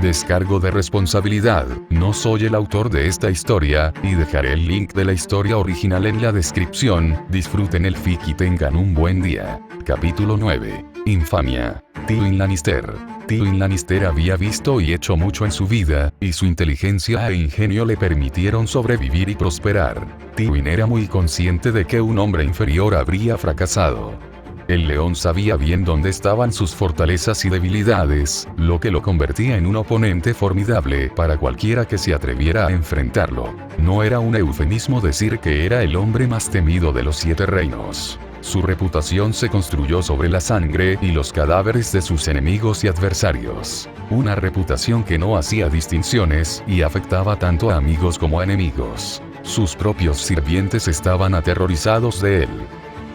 Descargo de responsabilidad, no soy el autor de esta historia, y dejaré el link de la historia original en la descripción. Disfruten el fic y tengan un buen día. Capítulo 9. Infamia. Tywin Lannister. Tywin Lannister había visto y hecho mucho en su vida, y su inteligencia e ingenio le permitieron sobrevivir y prosperar. Tywin era muy consciente de que un hombre inferior habría fracasado. El león sabía bien dónde estaban sus fortalezas y debilidades, lo que lo convertía en un oponente formidable para cualquiera que se atreviera a enfrentarlo. No era un eufemismo decir que era el hombre más temido de los 7 reinos. Su reputación se construyó sobre la sangre y los cadáveres de sus enemigos y adversarios. Una reputación que no hacía distinciones y afectaba tanto a amigos como a enemigos. Sus propios sirvientes estaban aterrorizados de él.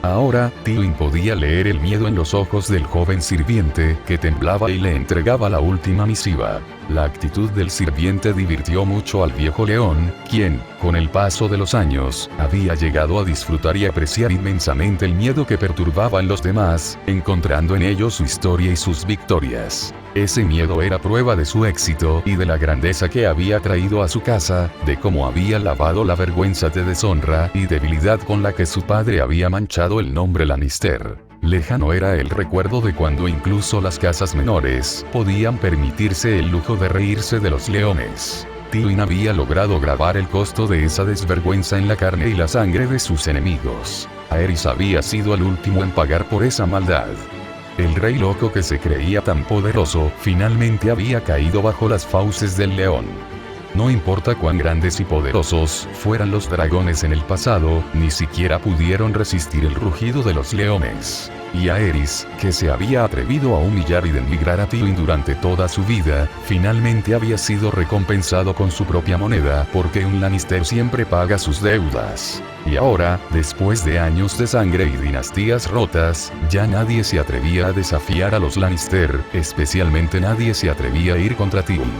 Ahora, Tywin podía leer el miedo en los ojos del joven sirviente, que temblaba y le entregaba la última misiva. La actitud del sirviente divirtió mucho al viejo león, quien, con el paso de los años, había llegado a disfrutar y apreciar inmensamente el miedo que perturbaba en los demás, encontrando en ellos su historia y sus victorias. Ese miedo era prueba de su éxito y de la grandeza que había traído a su casa, de cómo había lavado la vergüenza de deshonra y debilidad con la que su padre había manchado el nombre Lannister. Lejano era el recuerdo de cuando incluso las casas menores podían permitirse el lujo de reírse de los leones. Tywin había logrado grabar el costo de esa desvergüenza en la carne y la sangre de sus enemigos. Aerys había sido el último en pagar por esa maldad. El rey loco que se creía tan poderoso, finalmente había caído bajo las fauces del león. No importa cuán grandes y poderosos fueran los dragones en el pasado, ni siquiera pudieron resistir el rugido de los leones. Y Aerys, que se había atrevido a humillar y denigrar a Tywin durante toda su vida, finalmente había sido recompensado con su propia moneda, porque un Lannister siempre paga sus deudas. Y ahora, después de años de sangre y dinastías rotas, ya nadie se atrevía a desafiar a los Lannister, especialmente nadie se atrevía a ir contra Tywin.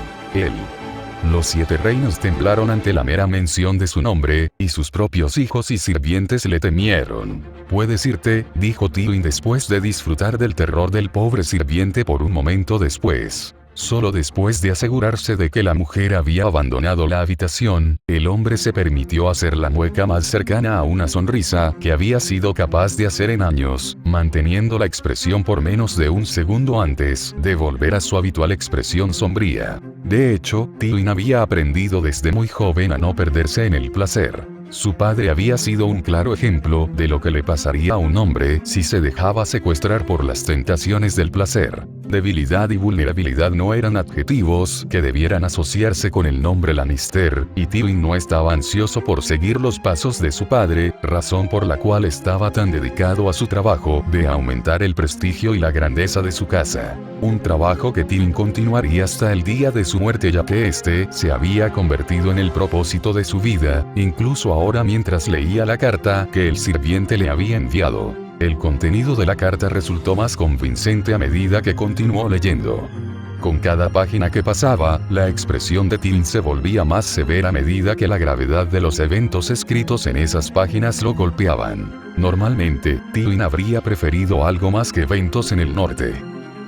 Los 7 reinos temblaron ante la mera mención de su nombre, y sus propios hijos y sirvientes le temieron. «Puedes irte», dijo Tywin después de disfrutar del terror del pobre sirviente por un momento después. Solo después de asegurarse de que la mujer había abandonado la habitación, el hombre se permitió hacer la mueca más cercana a una sonrisa que había sido capaz de hacer en años, manteniendo la expresión por menos de un segundo antes de volver a su habitual expresión sombría. De hecho, Tywin había aprendido desde muy joven a no perderse en el placer. Su padre había sido un claro ejemplo de lo que le pasaría a un hombre si se dejaba secuestrar por las tentaciones del placer. Debilidad y vulnerabilidad no eran adjetivos que debieran asociarse con el nombre Lannister, y Tywin no estaba ansioso por seguir los pasos de su padre, razón por la cual estaba tan dedicado a su trabajo de aumentar el prestigio y la grandeza de su casa. Un trabajo que Tywin continuaría hasta el día de su muerte, ya que este se había convertido en el propósito de su vida, incluso ahora mientras leía la carta que el sirviente le había enviado. El contenido de la carta resultó más convincente a medida que continuó leyendo. Con cada página que pasaba, la expresión de Tywin se volvía más severa a medida que la gravedad de los eventos escritos en esas páginas lo golpeaban. Normalmente, Tywin habría preferido algo más que eventos en el norte.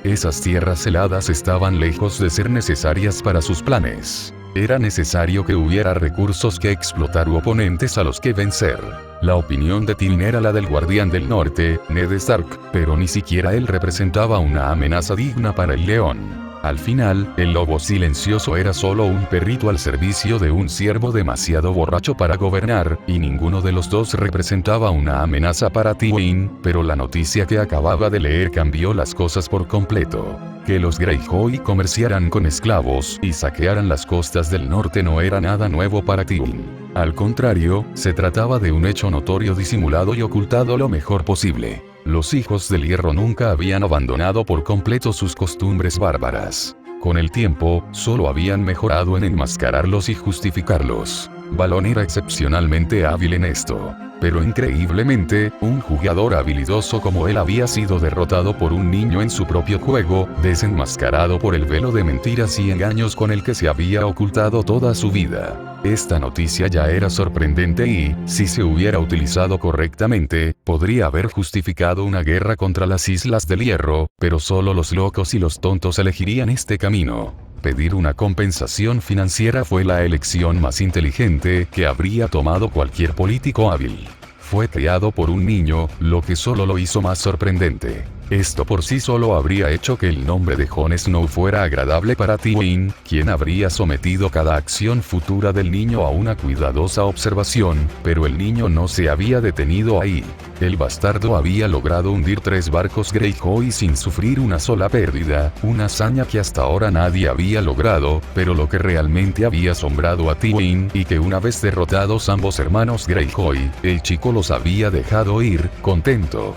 Esas tierras heladas estaban lejos de ser necesarias para sus planes. Era necesario que hubiera recursos que explotar u oponentes a los que vencer. La opinión de Tywin era la del guardián del norte, Ned Stark, pero ni siquiera él representaba una amenaza digna para el león. Al final, el lobo silencioso era solo un perrito al servicio de un ciervo demasiado borracho para gobernar, y ninguno de los dos representaba una amenaza para Tywin, pero la noticia que acababa de leer cambió las cosas por completo. Que los Greyjoy comerciaran con esclavos y saquearan las costas del norte no era nada nuevo para Tywin. Al contrario, se trataba de un hecho notorio disimulado y ocultado lo mejor posible. Los hijos del hierro nunca habían abandonado por completo sus costumbres bárbaras. Con el tiempo, solo habían mejorado en enmascararlos y justificarlos. Balon era excepcionalmente hábil en esto. Pero increíblemente, un jugador habilidoso como él había sido derrotado por un niño en su propio juego, desenmascarado por el velo de mentiras y engaños con el que se había ocultado toda su vida. Esta noticia ya era sorprendente y, si se hubiera utilizado correctamente, podría haber justificado una guerra contra las Islas del Hierro, pero solo los locos y los tontos elegirían este camino. Pedir una compensación financiera fue la elección más inteligente que habría tomado cualquier político hábil. Fue creado por un niño, lo que solo lo hizo más sorprendente. Esto por sí solo habría hecho que el nombre de Jon Snow fuera agradable para Tywin, quien habría sometido cada acción futura del niño a una cuidadosa observación, pero el niño no se había detenido ahí. El bastardo había logrado hundir 3 barcos Greyjoy sin sufrir una sola pérdida, una hazaña que hasta ahora nadie había logrado, pero lo que realmente había asombrado a Tywin, y que una vez derrotados ambos hermanos Greyjoy, el chico los había dejado ir, contento.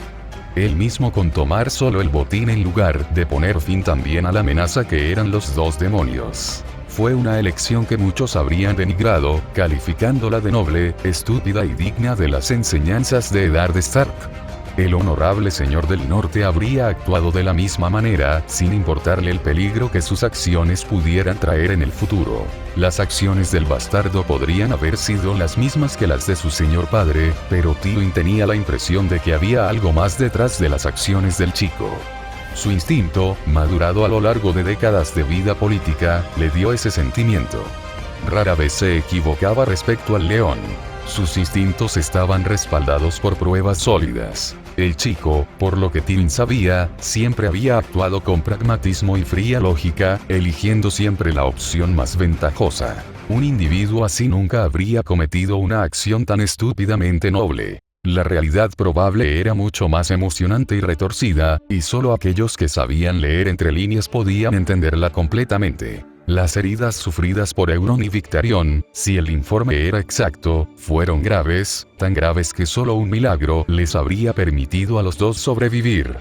Él mismo con tomar solo el botín en lugar de poner fin también a la amenaza que eran los 2 demonios. Fue una elección que muchos habrían denigrado, calificándola de noble, estúpida y digna de las enseñanzas de Eddard Stark. El honorable señor del norte habría actuado de la misma manera, sin importarle el peligro que sus acciones pudieran traer en el futuro. Las acciones del bastardo podrían haber sido las mismas que las de su señor padre, pero Tywin tenía la impresión de que había algo más detrás de las acciones del chico. Su instinto, madurado a lo largo de décadas de vida política, le dio ese sentimiento. Rara vez se equivocaba respecto al león. Sus instintos estaban respaldados por pruebas sólidas. El chico, por lo que Tywin sabía, siempre había actuado con pragmatismo y fría lógica, eligiendo siempre la opción más ventajosa. Un individuo así nunca habría cometido una acción tan estúpidamente noble. La realidad probable era mucho más emocionante y retorcida, y solo aquellos que sabían leer entre líneas podían entenderla completamente. Las heridas sufridas por Euron y Victarion, si el informe era exacto, fueron graves, tan graves que solo un milagro les habría permitido a los 2 sobrevivir.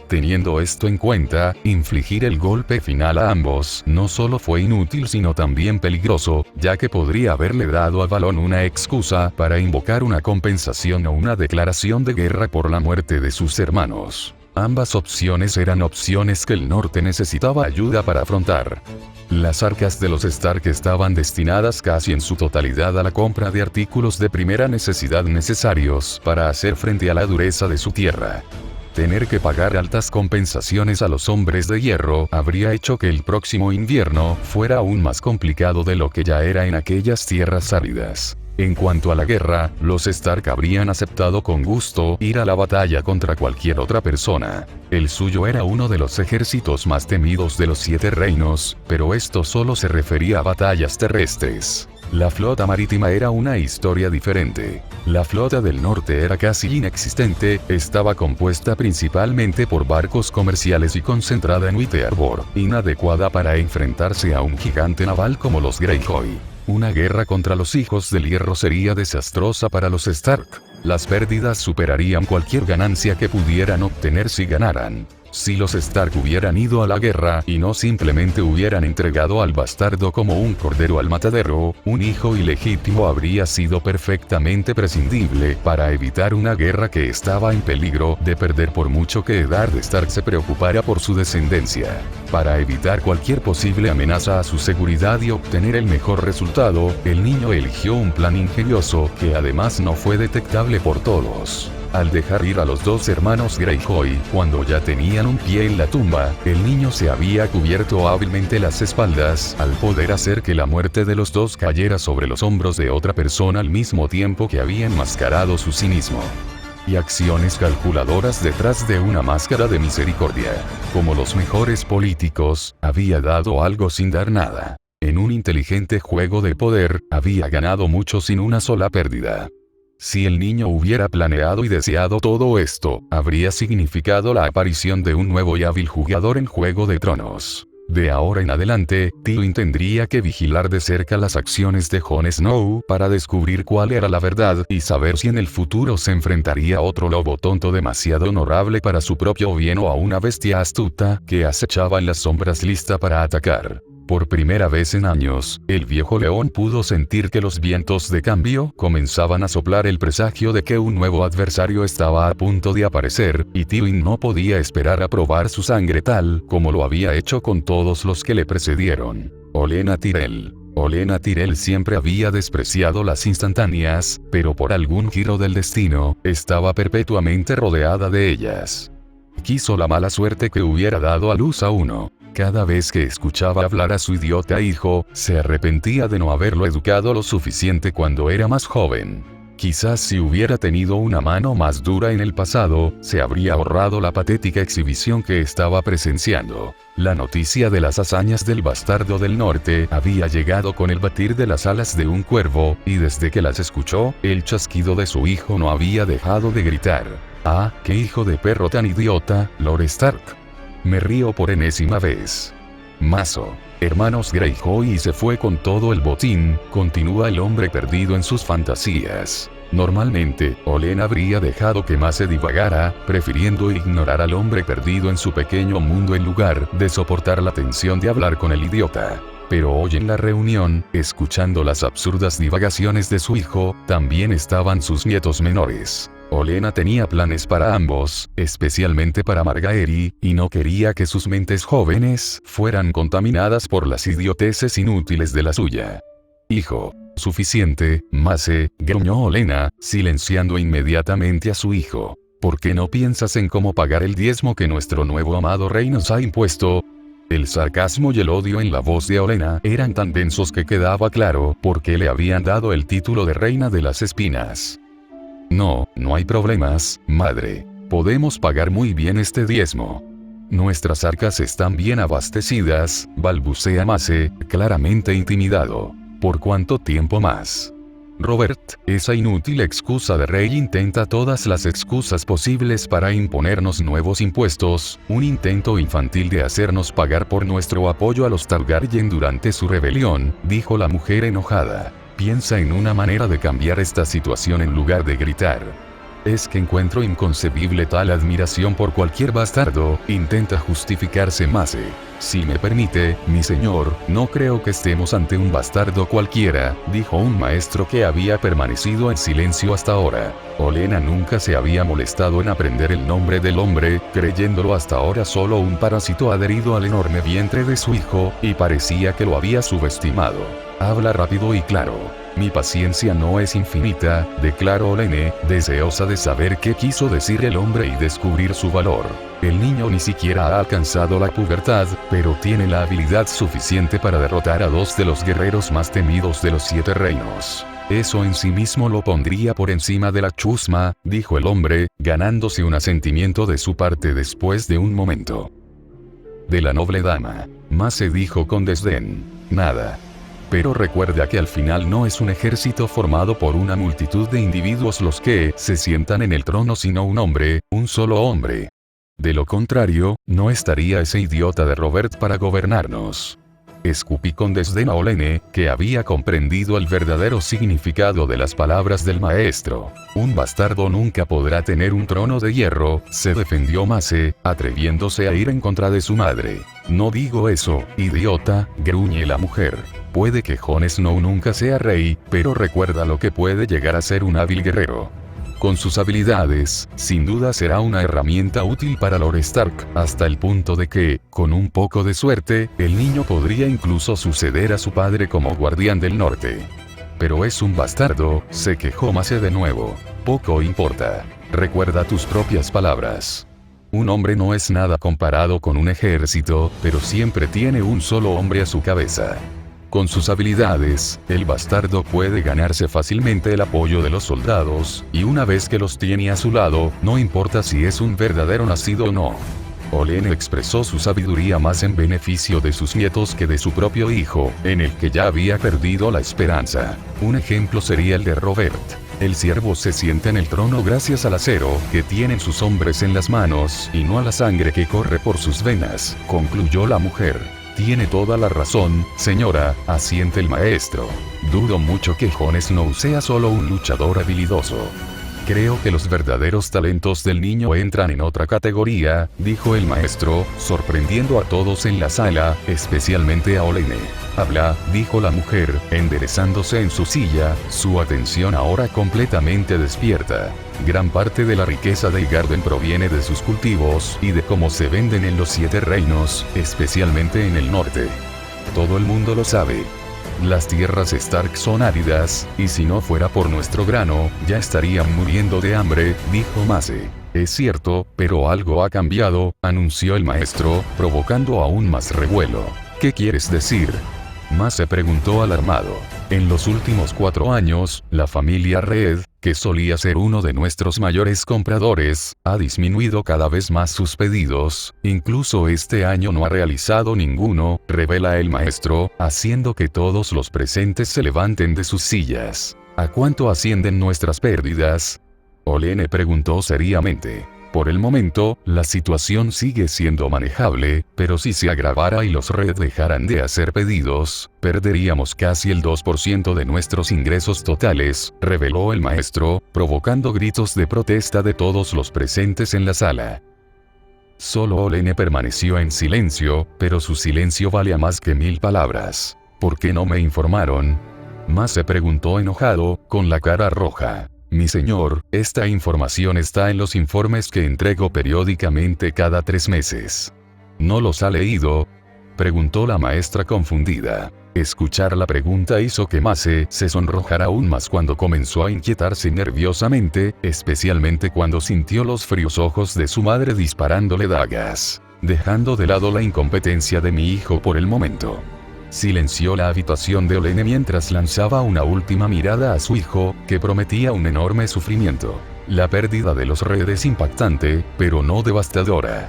Teniendo esto en cuenta, infligir el golpe final a ambos no solo fue inútil sino también peligroso, ya que podría haberle dado a Balon una excusa para invocar una compensación o una declaración de guerra por la muerte de sus hermanos. Ambas opciones eran opciones que el norte necesitaba ayuda para afrontar. Las arcas de los Stark estaban destinadas casi en su totalidad a la compra de artículos de primera necesidad necesarios para hacer frente a la dureza de su tierra. Tener que pagar altas compensaciones a los hombres de hierro habría hecho que el próximo invierno fuera aún más complicado de lo que ya era en aquellas tierras áridas. En cuanto a la guerra, los Stark habrían aceptado con gusto ir a la batalla contra cualquier otra persona. El suyo era uno de los ejércitos más temidos de los 7 reinos, pero esto solo se refería a batallas terrestres. La flota marítima era una historia diferente. La flota del norte era casi inexistente, estaba compuesta principalmente por barcos comerciales y concentrada en White Harbor, inadecuada para enfrentarse a un gigante naval como los Greyjoy. Una guerra contra los hijos del hierro sería desastrosa para los Stark. Las pérdidas superarían cualquier ganancia que pudieran obtener si ganaran. Si los Stark hubieran ido a la guerra y no simplemente hubieran entregado al bastardo como un cordero al matadero, un hijo ilegítimo habría sido perfectamente prescindible para evitar una guerra que estaba en peligro de perder por mucho que Eddard Stark se preocupara por su descendencia. Para evitar cualquier posible amenaza a su seguridad y obtener el mejor resultado, el niño eligió un plan ingenioso que además no fue detectable por todos. Al dejar ir a los 2 hermanos Greyjoy, cuando ya tenían un pie en la tumba, el niño se había cubierto hábilmente las espaldas, al poder hacer que la muerte de los 2 cayera sobre los hombros de otra persona al mismo tiempo que había enmascarado su cinismo. Y acciones calculadoras detrás de una máscara de misericordia. Como los mejores políticos, había dado algo sin dar nada. En un inteligente juego de poder, había ganado mucho sin una sola pérdida. Si el niño hubiera planeado y deseado todo esto, habría significado la aparición de un nuevo y hábil jugador en Juego de Tronos. De ahora en adelante, Tywin tendría que vigilar de cerca las acciones de Jon Snow para descubrir cuál era la verdad y saber si en el futuro se enfrentaría a otro lobo tonto demasiado honorable para su propio bien o a una bestia astuta que acechaba en las sombras lista para atacar. Por primera vez en años, el viejo león pudo sentir que los vientos de cambio comenzaban a soplar el presagio de que un nuevo adversario estaba a punto de aparecer, y Tywin no podía esperar a probar su sangre tal como lo había hecho con todos los que le precedieron. Olenna Tyrell. Olenna Tyrell siempre había despreciado las instantáneas, pero por algún giro del destino, estaba perpetuamente rodeada de ellas. Quiso la mala suerte que hubiera dado a luz a uno. Cada vez que escuchaba hablar a su idiota hijo, se arrepentía de no haberlo educado lo suficiente cuando era más joven. Quizás si hubiera tenido una mano más dura en el pasado, se habría ahorrado la patética exhibición que estaba presenciando. La noticia de las hazañas del bastardo del norte había llegado con el batir de las alas de un cuervo, y desde que las escuchó, el chasquido de su hijo no había dejado de gritar. ¡Ah, qué hijo de perro tan idiota, Lord Stark! Me río por enésima vez. Mazo. Hermanos Greyjoy y se fue con todo el botín, continúa el hombre perdido en sus fantasías. Normalmente, Olenna habría dejado que Mace divagara, prefiriendo ignorar al hombre perdido en su pequeño mundo en lugar de soportar la tensión de hablar con el idiota. Pero hoy en la reunión, escuchando las absurdas divagaciones de su hijo, también estaban sus nietos menores. Olenna tenía planes para ambos, especialmente para Margaery, y no quería que sus mentes jóvenes fueran contaminadas por las idioteces inútiles de la suya. Hijo. Suficiente, Mace, gruñó Olenna, silenciando inmediatamente a su hijo. ¿Por qué no piensas en cómo pagar el diezmo que nuestro nuevo amado rey nos ha impuesto? El sarcasmo y el odio en la voz de Olenna eran tan densos que quedaba claro por qué le habían dado el título de Reina de las Espinas. No, no hay problemas, madre. Podemos pagar muy bien este diezmo. Nuestras arcas están bien abastecidas, balbucea Mace, claramente intimidado. ¿Por cuánto tiempo más? Robert, esa inútil excusa de rey intenta todas las excusas posibles para imponernos nuevos impuestos, un intento infantil de hacernos pagar por nuestro apoyo a los Targaryen durante su rebelión, dijo la mujer enojada. Piensa en una manera de cambiar esta situación en lugar de gritar. Es que encuentro inconcebible tal admiración por cualquier bastardo, intenta justificarse Mace. Si me permite, mi señor, no creo que estemos ante un bastardo cualquiera, dijo un maestro que había permanecido en silencio hasta ahora. Olenna nunca se había molestado en aprender el nombre del hombre, creyéndolo hasta ahora solo un parásito adherido al enorme vientre de su hijo, y parecía que lo había subestimado. Habla rápido y claro. Mi paciencia no es infinita, declaró Olenna, deseosa de saber qué quiso decir el hombre y descubrir su valor. El niño ni siquiera ha alcanzado la pubertad, pero tiene la habilidad suficiente para derrotar a dos de los guerreros más temidos de los 7 reinos. Eso en sí mismo lo pondría por encima de la chusma, dijo el hombre, ganándose un asentimiento de su parte después de un momento. De la noble dama. Mace dijo con desdén. Nada. Pero recuerda que al final no es un ejército formado por una multitud de individuos los que se sientan en el trono sino un hombre, un solo hombre. De lo contrario, no estaría ese idiota de Robert para gobernarnos. Escupí con desdén a Olenna, que había comprendido el verdadero significado de las palabras del maestro. Un bastardo nunca podrá tener un trono de hierro, se defendió Mace, atreviéndose a ir en contra de su madre. No digo eso, idiota, gruñe la mujer. Puede que Jon Snow nunca sea rey, pero recuerda lo que puede llegar a ser un hábil guerrero. Con sus habilidades, sin duda será una herramienta útil para Lord Stark, hasta el punto de que, con un poco de suerte, el niño podría incluso suceder a su padre como guardián del norte. Pero es un bastardo, se quejó Mace de nuevo. Poco importa. Recuerda tus propias palabras. Un hombre no es nada comparado con un ejército, pero siempre tiene un solo hombre a su cabeza. Con sus habilidades, el bastardo puede ganarse fácilmente el apoyo de los soldados, y una vez que los tiene a su lado, no importa si es un verdadero nacido o no. Olenna expresó su sabiduría más en beneficio de sus nietos que de su propio hijo, en el que ya había perdido la esperanza. Un ejemplo sería el de Robert. El siervo se sienta en el trono gracias al acero que tienen sus hombres en las manos, y no a la sangre que corre por sus venas, concluyó la mujer. Tiene toda la razón, señora, asiente el maestro. Dudo mucho que Jon Snow sea solo un luchador habilidoso. Creo que los verdaderos talentos del niño entran en otra categoría, dijo el maestro, sorprendiendo a todos en la sala, especialmente a Olenna. Habla, dijo la mujer, enderezándose en su silla, su atención ahora completamente despierta. Gran parte de la riqueza de Highgarden proviene de sus cultivos y de cómo se venden en los 7 reinos, especialmente en el norte. Todo el mundo lo sabe. Las tierras Stark son áridas, y si no fuera por nuestro grano, ya estarían muriendo de hambre, dijo Mace. Es cierto, pero algo ha cambiado, anunció el maestro, provocando aún más revuelo. ¿Qué quieres decir? Mace preguntó alarmado. En los últimos 4 años, la familia Reed, que solía ser uno de nuestros mayores compradores, ha disminuido cada vez más sus pedidos, incluso este año no ha realizado ninguno, revela el maestro, haciendo que todos los presentes se levanten de sus sillas. ¿A cuánto ascienden nuestras pérdidas? Olene preguntó seriamente. Por el momento, la situación sigue siendo manejable, pero si se agravara y los Red dejaran de hacer pedidos, perderíamos casi el 2% de nuestros ingresos totales, reveló el maestro, provocando gritos de protesta de todos los presentes en la sala. Solo Olene permaneció en silencio, pero su silencio valía más que 1000 palabras. ¿Por qué no me informaron? Mace preguntó enojado, con la cara roja. Mi señor, esta información está en los informes que entrego periódicamente cada 3 meses. ¿No los ha leído? Preguntó la maestra confundida. Escuchar la pregunta hizo que Mace se sonrojara aún más cuando comenzó a inquietarse nerviosamente, especialmente cuando sintió los fríos ojos de su madre disparándole dagas. Dejando de lado la incompetencia de mi hijo por el momento. Silenció la habitación de Olene mientras lanzaba una última mirada a su hijo, que prometía un enorme sufrimiento. La pérdida de los Red es impactante, pero no devastadora.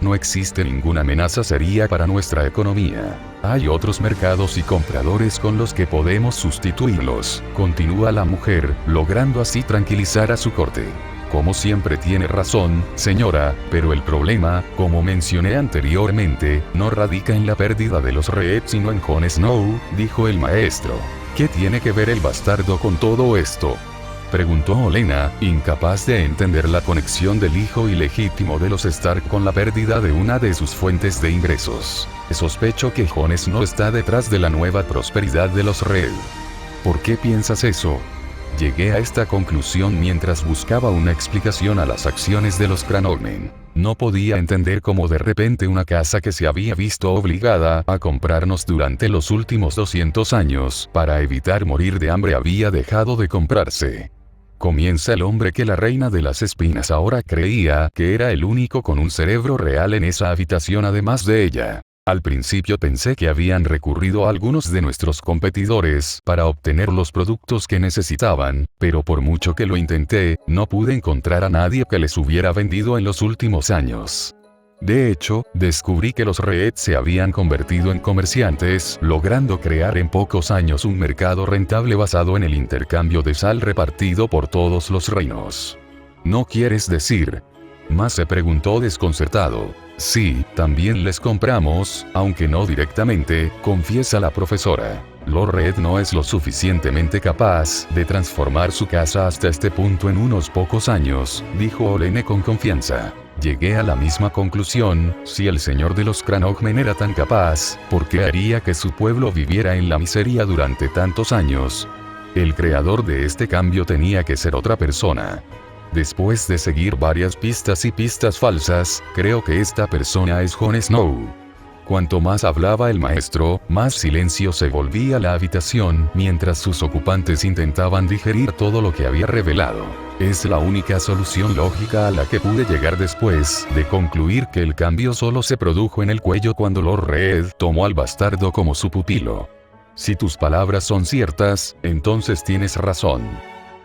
No existe ninguna amenaza seria para nuestra economía. Hay otros mercados y compradores con los que podemos sustituirlos, continúa la mujer, logrando así tranquilizar a su corte. Como siempre tiene razón, señora, pero el problema, como mencioné anteriormente, no radica en la pérdida de los Red sino en Jon Snow, dijo el maestro. ¿Qué tiene que ver el bastardo con todo esto? Preguntó Olenna, incapaz de entender la conexión del hijo ilegítimo de los Stark con la pérdida de una de sus fuentes de ingresos. Sospecho que Jon Snow está detrás de la nueva prosperidad de los Red. ¿Por qué piensas eso? Llegué a esta conclusión mientras buscaba una explicación a las acciones de los Crannogmen. No podía entender cómo de repente una casa que se había visto obligada a comprarnos durante los últimos 200 años para evitar morir de hambre había dejado de comprarse. Comienza el hombre que la reina de las espinas ahora creía que era el único con un cerebro real en esa habitación además de ella. Al principio pensé que habían recurrido a algunos de nuestros competidores para obtener los productos que necesitaban, pero por mucho que lo intenté, no pude encontrar a nadie que les hubiera vendido en los últimos años. De hecho, descubrí que los Red se habían convertido en comerciantes, logrando crear en pocos años un mercado rentable basado en el intercambio de sal repartido por todos los reinos. ¿No quieres decir? Mace preguntó desconcertado. Sí, también les compramos, aunque no directamente, confiesa la profesora. Lord Red no es lo suficientemente capaz de transformar su casa hasta este punto en unos pocos años, dijo Olene con confianza. Llegué a la misma conclusión, si el señor de los Crannogmen era tan capaz, ¿por qué haría que su pueblo viviera en la miseria durante tantos años? El creador de este cambio tenía que ser otra persona. Después de seguir varias pistas y pistas falsas, creo que esta persona es Jon Snow. Cuanto más hablaba el maestro, más silencio se volvía la habitación, mientras sus ocupantes intentaban digerir todo lo que había revelado. Es la única solución lógica a la que pude llegar después de concluir que el cambio solo se produjo en el cuello cuando Lord Red tomó al bastardo como su pupilo. Si tus palabras son ciertas, entonces tienes razón.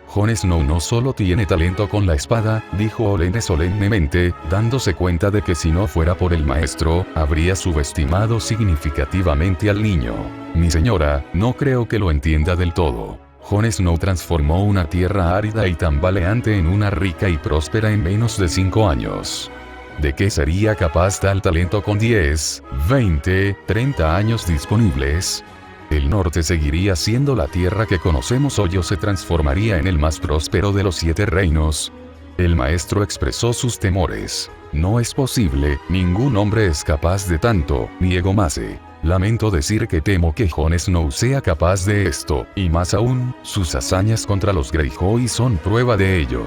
Jon Snow no solo tiene talento con la espada, dijo Olene solemnemente, dándose cuenta de que si no fuera por el maestro, habría subestimado significativamente al niño. Mi señora, no creo que lo entienda del todo. Jon Snow transformó una tierra árida y tambaleante en una rica y próspera en menos de 5 años. ¿De qué sería capaz tal talento con 10, 20, 30 años disponibles? El norte seguiría siendo la tierra que conocemos hoy o se transformaría en el más próspero de los 7 reinos. El maestro expresó sus temores. No es posible, ningún hombre es capaz de tanto, niegó Mace. Lamento decir que temo que Jon Snow sea capaz de esto, y más aún, sus hazañas contra los Greyjoy son prueba de ello.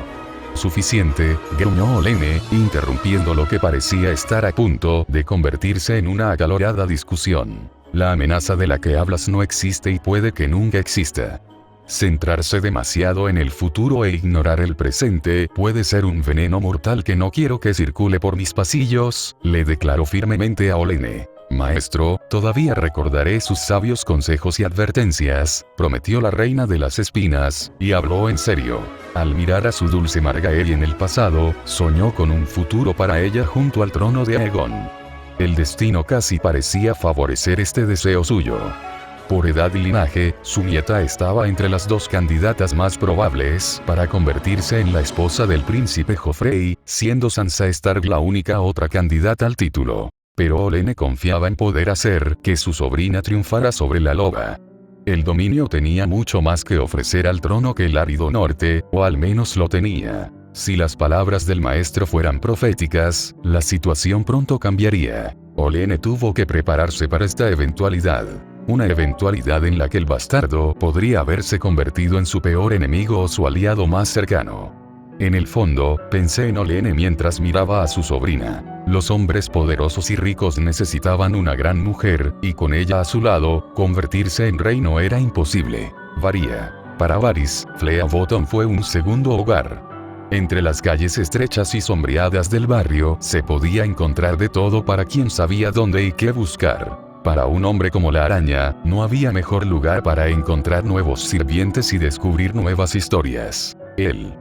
Suficiente, gruñó Olene, interrumpiendo lo que parecía estar a punto de convertirse en una acalorada discusión. La amenaza de la que hablas no existe y puede que nunca exista. Centrarse demasiado en el futuro e ignorar el presente puede ser un veneno mortal que no quiero que circule por mis pasillos, le declaró firmemente a Olene. Maestro, todavía recordaré sus sabios consejos y advertencias, prometió la reina de las espinas, y habló en serio. Al mirar a su dulce Margaery en el pasado, soñó con un futuro para ella junto al trono de Aegon. El destino casi parecía favorecer este deseo suyo. Por edad y linaje, su nieta estaba entre las dos candidatas más probables para convertirse en la esposa del príncipe Joffrey, siendo Sansa Stark la única otra candidata al título. Pero Olenna confiaba en poder hacer que su sobrina triunfara sobre la loba. El dominio tenía mucho más que ofrecer al trono que el árido norte, o al menos lo tenía. Si las palabras del maestro fueran proféticas, la situación pronto cambiaría. Olenna tuvo que prepararse para esta eventualidad. Una eventualidad en la que el bastardo podría haberse convertido en su peor enemigo o su aliado más cercano. En el fondo, pensé en Olenna mientras miraba a su sobrina. Los hombres poderosos y ricos necesitaban una gran mujer, y con ella a su lado, convertirse en rey no era imposible. Para Varys, Flea Bottom fue un segundo hogar. Entre las calles estrechas y sombreadas del barrio, se podía encontrar de todo para quien sabía dónde y qué buscar. Para un hombre como la araña, no había mejor lugar para encontrar nuevos sirvientes y descubrir nuevas historias. Él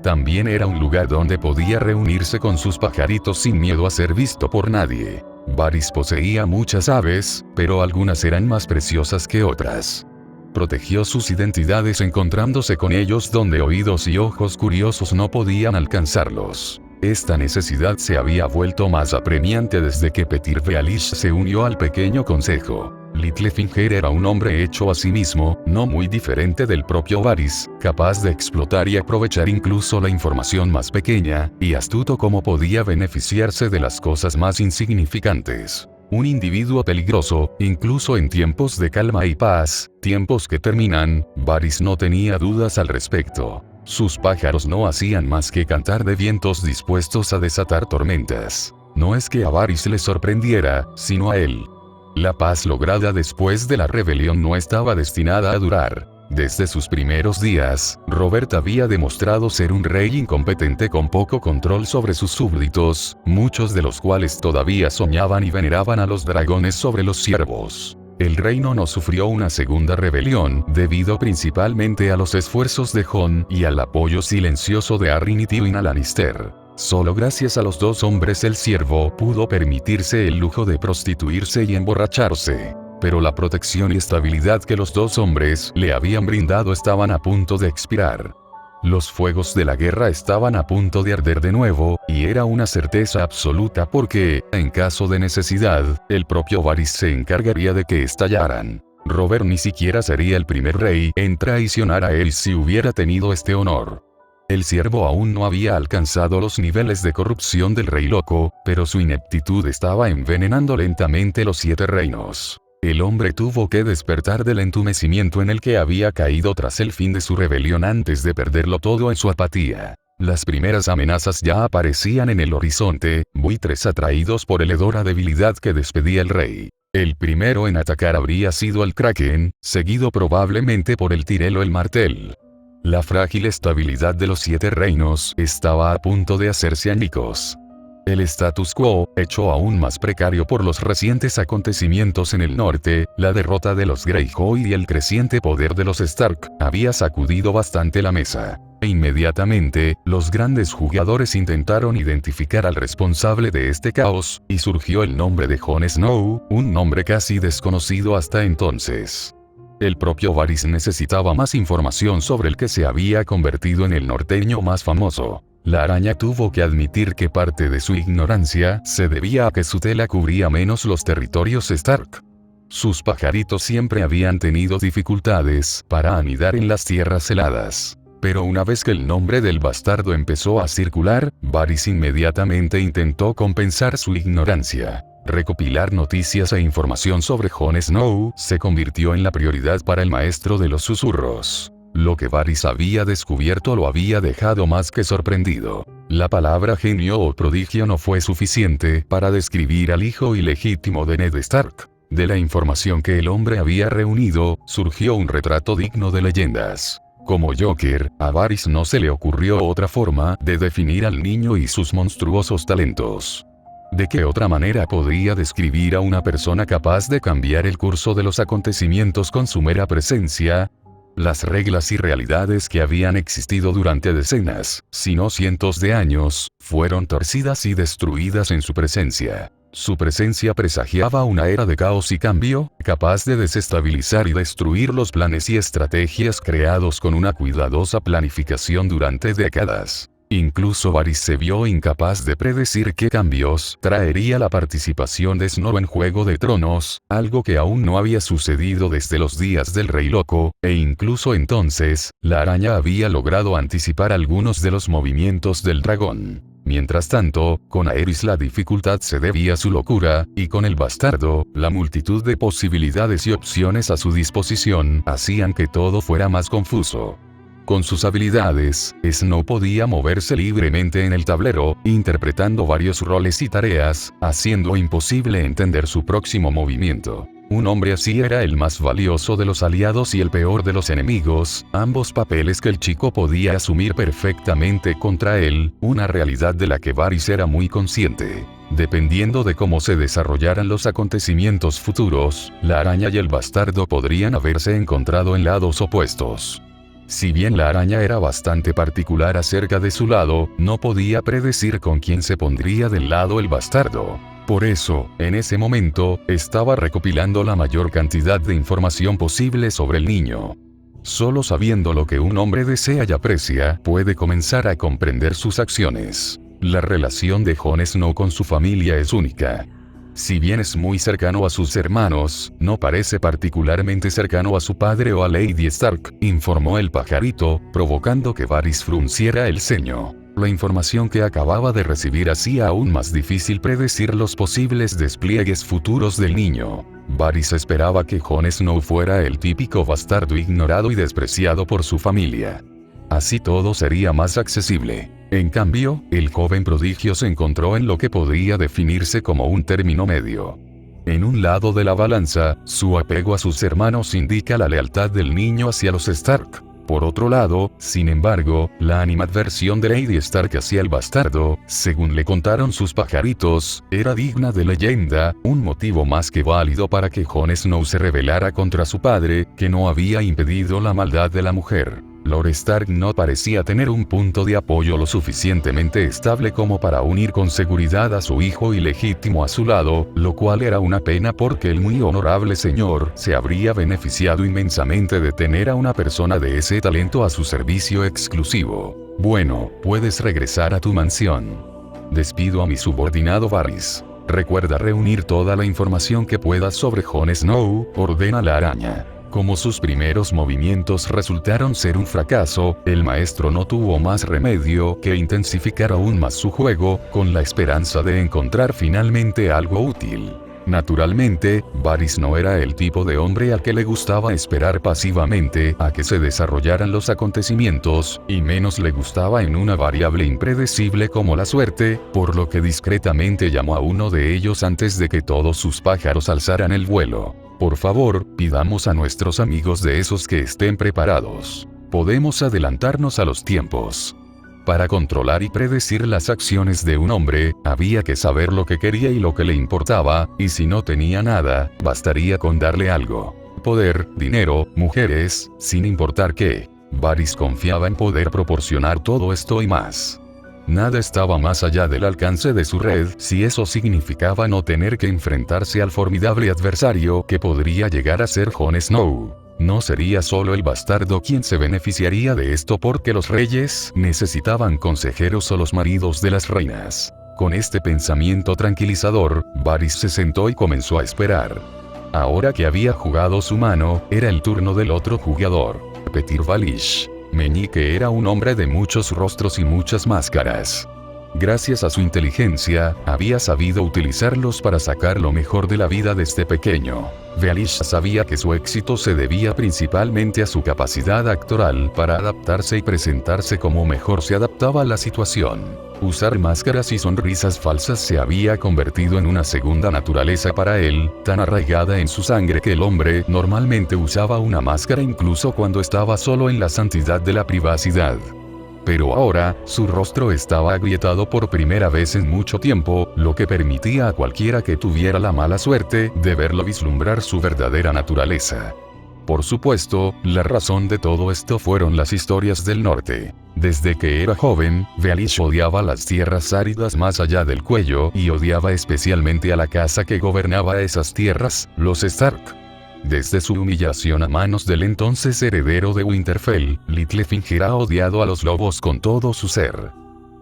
también era un lugar donde podía reunirse con sus pajaritos sin miedo a ser visto por nadie. Varys poseía muchas aves, pero algunas eran más preciosas que otras. Protegió sus identidades encontrándose con ellos donde oídos y ojos curiosos no podían alcanzarlos. Esta necesidad se había vuelto más apremiante desde que Petyr Baelish se unió al pequeño consejo. Littlefinger era un hombre hecho a sí mismo, no muy diferente del propio Varys, capaz de explotar y aprovechar incluso la información más pequeña, y astuto como podía beneficiarse de las cosas más insignificantes. Un individuo peligroso, incluso en tiempos de calma y paz, tiempos que terminan, Varys no tenía dudas al respecto. Sus pájaros no hacían más que cantar de vientos dispuestos a desatar tormentas. No es que a Varys le sorprendiera, sino a él. La paz lograda después de la rebelión no estaba destinada a durar. Desde sus primeros días, Robert había demostrado ser un rey incompetente con poco control sobre sus súbditos, muchos de los cuales todavía soñaban y veneraban a los dragones sobre los ciervos. El reino no sufrió una segunda rebelión, debido principalmente a los esfuerzos de Jon y al apoyo silencioso de Arryn y Tywin Lannister. Solo gracias a los dos hombres el siervo pudo permitirse el lujo de prostituirse y emborracharse. Pero la protección y estabilidad que los dos hombres le habían brindado estaban a punto de expirar. Los fuegos de la guerra estaban a punto de arder de nuevo, y era una certeza absoluta porque, en caso de necesidad, el propio Varys se encargaría de que estallaran. Robert ni siquiera sería el primer rey en traicionar a él si hubiera tenido este honor. El siervo aún no había alcanzado los niveles de corrupción del rey loco, pero su ineptitud estaba envenenando lentamente los 7 reinos. El hombre tuvo que despertar del entumecimiento en el que había caído tras el fin de su rebelión antes de perderlo todo en su apatía. Las primeras amenazas ya aparecían en el horizonte, buitres atraídos por el hedor a debilidad que despedía el rey. El primero en atacar habría sido el Kraken, seguido probablemente por el Tyrell o el Martell. La frágil estabilidad de los 7 reinos estaba a punto de hacerse añicos. El status quo, hecho aún más precario por los recientes acontecimientos en el norte, la derrota de los Greyjoy y el creciente poder de los Stark, había sacudido bastante la mesa. E inmediatamente, los grandes jugadores intentaron identificar al responsable de este caos, y surgió el nombre de Jon Snow, un nombre casi desconocido hasta entonces. El propio Varys necesitaba más información sobre el que se había convertido en el norteño más famoso. La araña tuvo que admitir que parte de su ignorancia se debía a que su tela cubría menos los territorios Stark. Sus pajaritos siempre habían tenido dificultades para anidar en las tierras heladas. Pero una vez que el nombre del bastardo empezó a circular, Varys inmediatamente intentó compensar su ignorancia. Recopilar noticias e información sobre Jon Snow se convirtió en la prioridad para el maestro de los susurros. Lo que Varys había descubierto lo había dejado más que sorprendido. La palabra genio o prodigio no fue suficiente para describir al hijo ilegítimo de Ned Stark. De la información que el hombre había reunido, surgió un retrato digno de leyendas. Como Joker, a Varys no se le ocurrió otra forma de definir al niño y sus monstruosos talentos. ¿De qué otra manera podría describir a una persona capaz de cambiar el curso de los acontecimientos con su mera presencia? Las reglas y realidades que habían existido durante decenas, si no cientos de años, fueron torcidas y destruidas en su presencia. Su presencia presagiaba una era de caos y cambio, capaz de desestabilizar y destruir los planes y estrategias creados con una cuidadosa planificación durante décadas. Incluso Varys se vio incapaz de predecir qué cambios traería la participación de Snow en Juego de Tronos, algo que aún no había sucedido desde los días del Rey Loco, e incluso entonces, la araña había logrado anticipar algunos de los movimientos del dragón. Mientras tanto, con Aerys la dificultad se debía a su locura, y con el bastardo, la multitud de posibilidades y opciones a su disposición hacían que todo fuera más confuso. Con sus habilidades, Snow podía moverse libremente en el tablero, interpretando varios roles y tareas, haciendo imposible entender su próximo movimiento. Un hombre así era el más valioso de los aliados y el peor de los enemigos, ambos papeles que el chico podía asumir perfectamente contra él, una realidad de la que Varys era muy consciente. Dependiendo de cómo se desarrollaran los acontecimientos futuros, la araña y el bastardo podrían haberse encontrado en lados opuestos. Si bien la araña era bastante particular acerca de su lado, no podía predecir con quién se pondría del lado el bastardo. Por eso, en ese momento, estaba recopilando la mayor cantidad de información posible sobre el niño. Solo sabiendo lo que un hombre desea y aprecia, puede comenzar a comprender sus acciones. La relación de Jon Snow con su familia es única. Si bien es muy cercano a sus hermanos, no parece particularmente cercano a su padre o a Lady Stark, informó el pajarito, provocando que Varys frunciera el ceño. La información que acababa de recibir hacía aún más difícil predecir los posibles despliegues futuros del niño. Varys esperaba que Jon Snow fuera el típico bastardo ignorado y despreciado por su familia. Así todo sería más accesible. En cambio, el joven prodigio se encontró en lo que podría definirse como un término medio. En un lado de la balanza, su apego a sus hermanos indica la lealtad del niño hacia los Stark. Por otro lado, sin embargo, la animadversión de Lady Stark hacia el bastardo, según le contaron sus pajaritos, era digna de leyenda, un motivo más que válido para que Jon Snow se rebelara contra su padre, que no había impedido la maldad de la mujer. Lord Stark no parecía tener un punto de apoyo lo suficientemente estable como para unir con seguridad a su hijo ilegítimo a su lado, lo cual era una pena porque el muy honorable señor se habría beneficiado inmensamente de tener a una persona de ese talento a su servicio exclusivo. Bueno, puedes regresar a tu mansión. Despido a mi subordinado Varys. Recuerda reunir toda la información que puedas sobre Jon Snow, ordena la araña. Como sus primeros movimientos resultaron ser un fracaso, el maestro no tuvo más remedio que intensificar aún más su juego, con la esperanza de encontrar finalmente algo útil. Naturalmente, Varys no era el tipo de hombre al que le gustaba esperar pasivamente a que se desarrollaran los acontecimientos, y menos le gustaba en una variable impredecible como la suerte, por lo que discretamente llamó a uno de ellos antes de que todos sus pájaros alzaran el vuelo. Por favor, pidamos a nuestros amigos de esos que estén preparados. Podemos adelantarnos a los tiempos. Para controlar y predecir las acciones de un hombre, había que saber lo que quería y lo que le importaba, y si no tenía nada, bastaría con darle algo. Poder, dinero, mujeres, sin importar qué. Varys confiaba en poder proporcionar todo esto y más. Nada estaba más allá del alcance de su red si eso significaba no tener que enfrentarse al formidable adversario que podría llegar a ser Jon Snow. No sería solo el bastardo quien se beneficiaría de esto porque los reyes necesitaban consejeros o los maridos de las reinas. Con este pensamiento tranquilizador, Varys se sentó y comenzó a esperar. Ahora que había jugado su mano, era el turno del otro jugador, Petyr Baelish. Meñique era un hombre de muchos rostros y muchas máscaras. gracias a su inteligencia, había sabido utilizarlos para sacar lo mejor de la vida desde pequeño. Vealish sabía que su éxito se debía principalmente a su capacidad actoral para adaptarse y presentarse como mejor se adaptaba a la situación. Usar máscaras y sonrisas falsas se había convertido en una segunda naturaleza para él, tan arraigada en su sangre que el hombre normalmente usaba una máscara incluso cuando estaba solo en la santidad de la privacidad. Pero ahora, su rostro estaba agrietado por primera vez en mucho tiempo, lo que permitía a cualquiera que tuviera la mala suerte de verlo vislumbrar su verdadera naturaleza. Por supuesto, la razón de todo esto fueron las historias del norte. Desde que era joven, Vealish odiaba las tierras áridas más allá del cuello y odiaba especialmente a la casa que gobernaba esas tierras, los Stark. Desde su humillación a manos del entonces heredero de Winterfell, Littlefinger ha odiado a los lobos con todo su ser.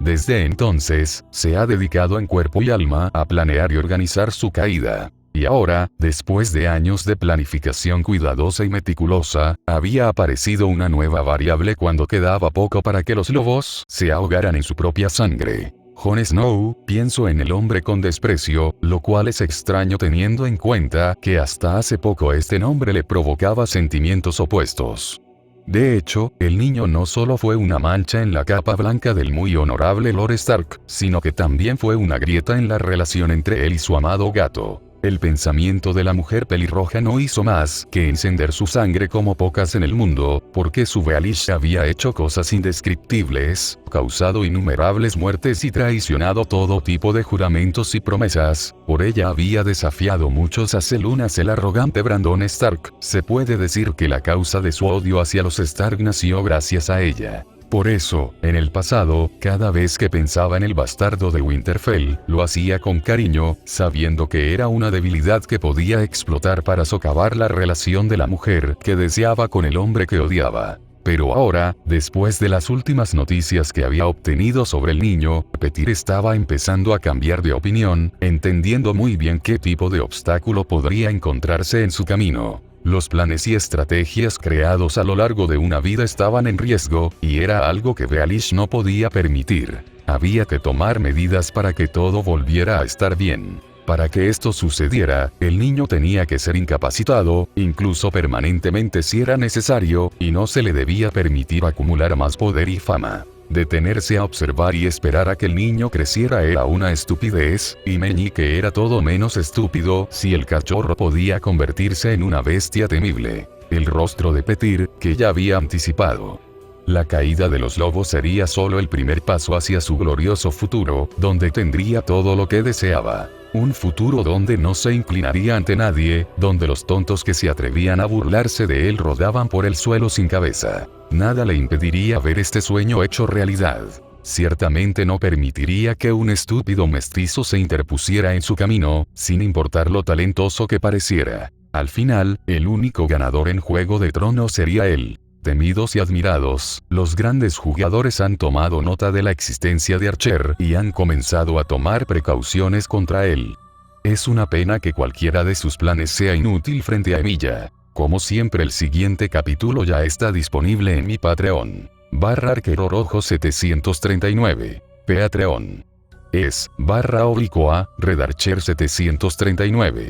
Desde entonces, se ha dedicado en cuerpo y alma a planear y organizar su caída. Y ahora, después de años de planificación cuidadosa y meticulosa, había aparecido una nueva variable cuando quedaba poco para que los lobos se ahogaran en su propia sangre. Jon Snow, pienso en el hombre con desprecio, lo cual es extraño teniendo en cuenta que hasta hace poco este nombre le provocaba sentimientos opuestos. De hecho, el niño no solo fue una mancha en la capa blanca del muy honorable Lord Stark, sino que también fue una grieta en la relación entre él y su amado gato. El pensamiento de la mujer pelirroja no hizo más que encender su sangre como pocas en el mundo, porque su Vealish había hecho cosas indescriptibles, causado innumerables muertes y traicionado todo tipo de juramentos y promesas. Por ella había desafiado muchos hacelunas el arrogante Brandon Stark. Se puede decir que la causa de su odio hacia los Stark nació gracias a ella. Por eso, en el pasado, cada vez que pensaba en el bastardo de Winterfell, lo hacía con cariño, sabiendo que era una debilidad que podía explotar para socavar la relación de la mujer que deseaba con el hombre que odiaba. Pero ahora, después de las últimas noticias que había obtenido sobre el niño, Petyr estaba empezando a cambiar de opinión, entendiendo muy bien qué tipo de obstáculo podría encontrarse en su camino. Los planes y estrategias creados a lo largo de una vida estaban en riesgo, y era algo que Vealish no podía permitir. Había que tomar medidas para que todo volviera a estar bien. Para que esto sucediera, el niño tenía que ser incapacitado, incluso permanentemente si era necesario, y no se le debía permitir acumular más poder y fama. Detenerse a observar y esperar a que el niño creciera era una estupidez, y Meñique era todo menos estúpido si el cachorro podía convertirse en una bestia temible. El rostro de Petyr, que ya había anticipado. La caída de los lobos sería solo el primer paso hacia su glorioso futuro, donde tendría todo lo que deseaba. Un futuro donde no se inclinaría ante nadie, donde los tontos que se atrevían a burlarse de él rodaban por el suelo sin cabeza. Nada le impediría ver este sueño hecho realidad. Ciertamente no permitiría que un estúpido mestizo se interpusiera en su camino, sin importar lo talentoso que pareciera. Al final, el único ganador en Juego de Tronos sería él. Temidos y admirados, los grandes jugadores han tomado nota de la existencia de Archer y han comenzado a tomar precauciones contra él. Es una pena que cualquiera de sus planes sea inútil frente a Emilia. Como siempre, el siguiente capítulo ya está disponible en mi Patreon. /arquero rojo 739. Patreon. /Redarcher 739.